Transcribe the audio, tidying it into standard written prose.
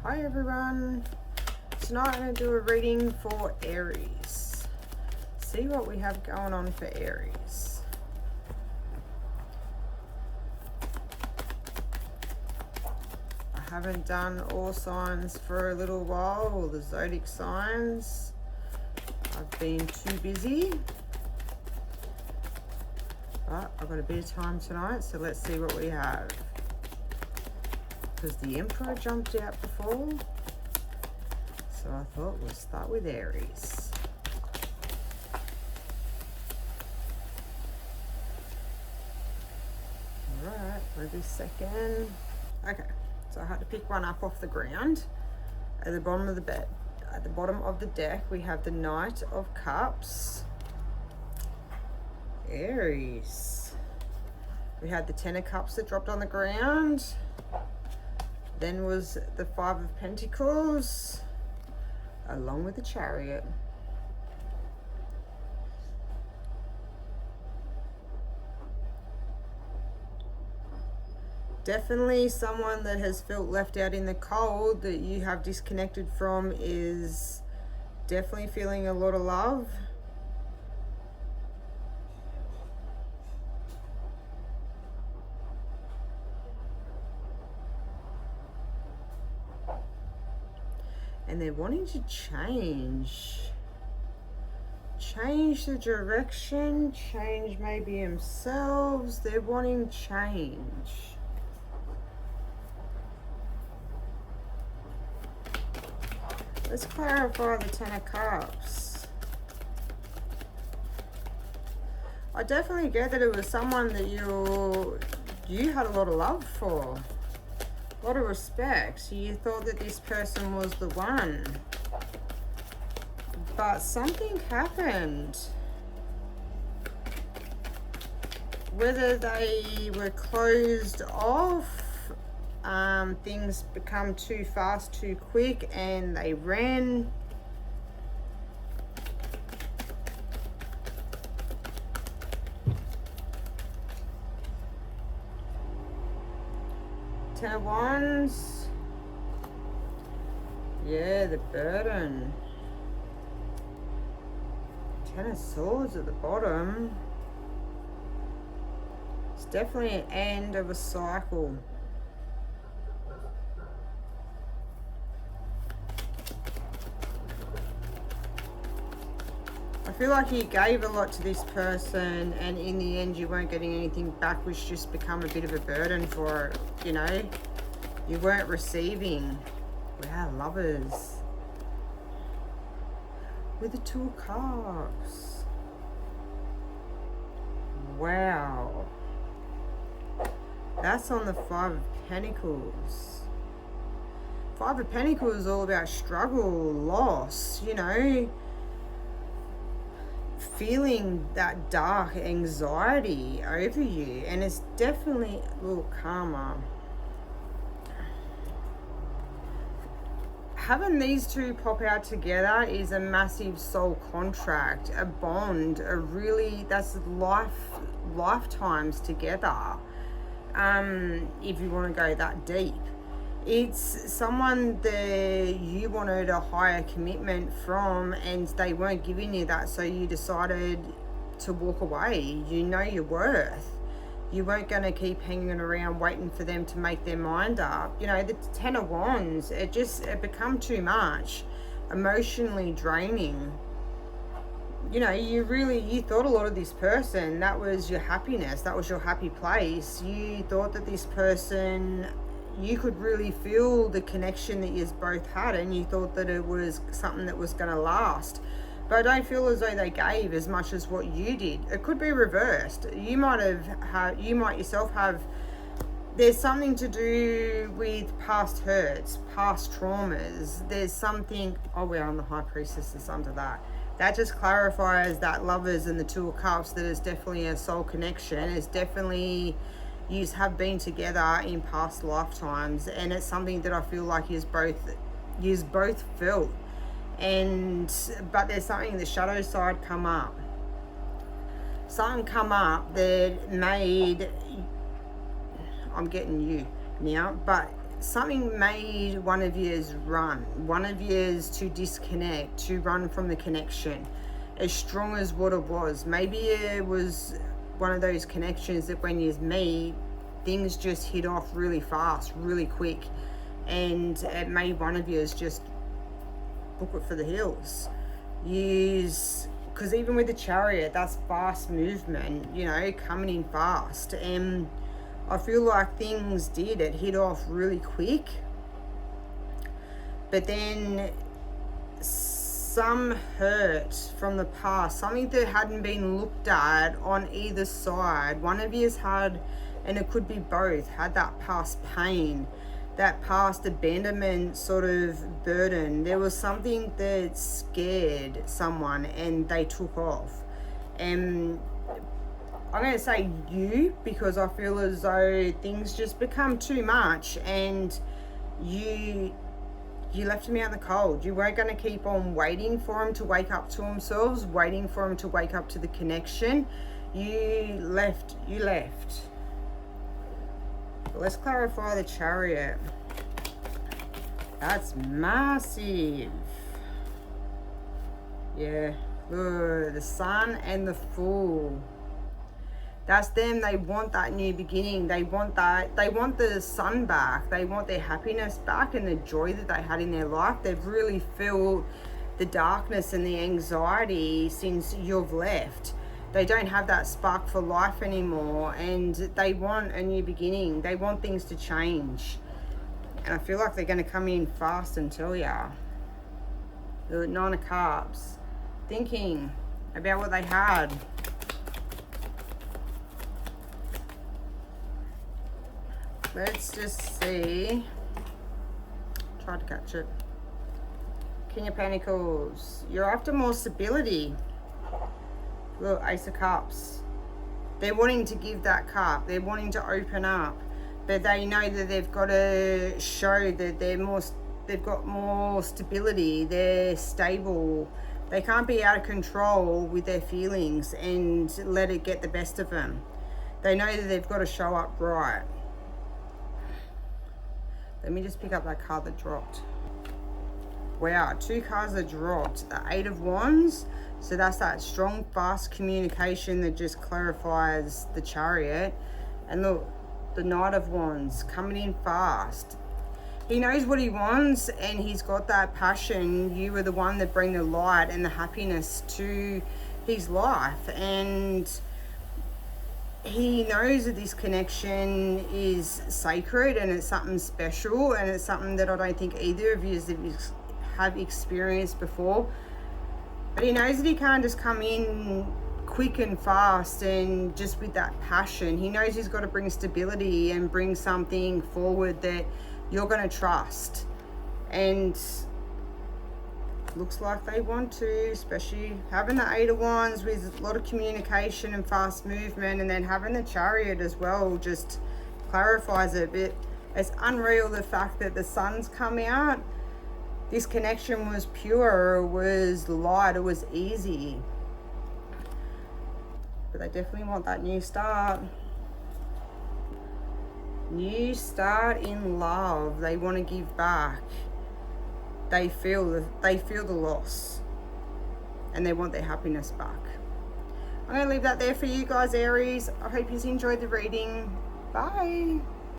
Hi everyone, tonight I'm going to do a reading for Aries. See what we have going on for Aries. I haven't done all signs for a little while, all the zodiac signs. I've been too busy. But I've got a bit of time tonight, so let's see what we have. Because the Emperor jumped out before, so I thought we'll start with Aries. Alright, we'll do second. Okay, so I had to pick one up off the ground. At the bottom of the bed, at the bottom of the deck, we have the Knight of Cups. Aries. We had the Ten of Cups that dropped on the ground. Then was the Five of Pentacles, along with the Chariot. Definitely someone that has felt left out in the cold, that you have disconnected from, is definitely feeling a lot of love. And they're wanting to change the direction, change maybe themselves. They're wanting change. Let's clarify the Ten of Cups. I definitely get that it was someone that you had a lot of love for. A lot of respect. You thought that this person was the one. But something happened. Whether they were closed off, things become too fast, too quick, and they ran. Ten of Wands. Yeah, the burden. Ten of Swords at the bottom. It's definitely an end of a cycle. I feel like you gave a lot to this person, and in the end you weren't getting anything back, which just become a bit of a burden for, you know, you weren't receiving. Wow, Lovers. With the Two of Cups. Wow. That's on the Five of Pentacles. Five of Pentacles is all about struggle, loss, you know, feeling that dark anxiety over you. And it's definitely a little karma. Having these two pop out together is a massive soul contract, a bond, a really, that's lifetimes together. If you want to go that deep, it's someone that you wanted a higher commitment from, and they weren't giving you that, so you decided to walk away. You know your worth. You weren't going to keep hanging around waiting for them to make their mind up. You know, the Ten of Wands, it become too much, emotionally draining. You know, you thought a lot of this person. That was your happiness. That was your happy place. You thought that this person, you could really feel the connection that you both had, and you thought that it was something that was going to last. But I don't feel as though they gave as much as what you did. It could be reversed. You might yourself have, there's something to do with past hurts, past traumas. There's something, oh, we're on the High Priestess is under that. That just clarifies that Lovers and the Two of Cups, that is definitely a soul connection. It's definitely, you have been together in past lifetimes, and it's something that I feel like you both felt. But there's something, the shadow side come up. Something come up that made, I'm getting you now, but something made one of yours run, one of yours to disconnect, to run from the connection, as strong as what it was. Maybe it was one of those connections that when you meet, things just hit off really fast, really quick, and it made one of yours just book it for the hills. Because even with the Chariot, that's fast movement, you know, coming in fast. And I feel like things it hit off really quick. But then some hurt from the past, something that hadn't been looked at on either side. One of you's had, and it could be both, had that past pain, that past abandonment sort of burden. There was something that scared someone and they took off. And I'm going to say you, because I feel as though things just become too much and you left him out in the cold. You weren't going to keep on waiting for him to wake up to themselves, waiting for him to wake up to the connection. You left. Let's clarify the Chariot. That's massive. Yeah. Ooh, the Sun and the Fool. That's them. They want that new beginning. They want that. They want the sun back. They want their happiness back and the joy that they had in their life. They've really felt the darkness and the anxiety since you've left. They don't have that spark for life anymore, and they want a new beginning. They want things to change. And I feel like they're going to come in fast and tell ya. The Nine of Cups. Thinking about what they had. Let's just see. Try to catch it. King of Pentacles. You're after more stability. Look, Ace of Cups. They're wanting to give that cup. They're wanting to open up. But they know that they've got to show that they've got more stability. They're stable. They can't be out of control with their feelings and let it get the best of them. They know that they've got to show up right. Let me just pick up that card that dropped. Wow, 2 cards that dropped. The 8 of Wands. So that's that strong, fast communication that just clarifies the Chariot. And look, the Knight of Wands coming in fast. He knows what he wants and he's got that passion. You were the one that bring the light and the happiness to his life. And he knows that this connection is sacred and it's something special, and it's something that I don't think either of you have experienced before. But he knows that he can't just come in quick and fast and just with that passion. He knows he's got to bring stability and bring something forward that you're going to trust. And looks like they want to, especially having the 8 of Wands with a lot of communication and fast movement, and then having the Chariot as well just clarifies it a bit. It's unreal the fact that the sun's come out. This connection was pure, it was light, it was easy. But they definitely want that new start. New start in love. They want to give back. They feel the loss. And they want their happiness back. I'm going to leave that there for you guys, Aries. I hope you enjoyed the reading. Bye.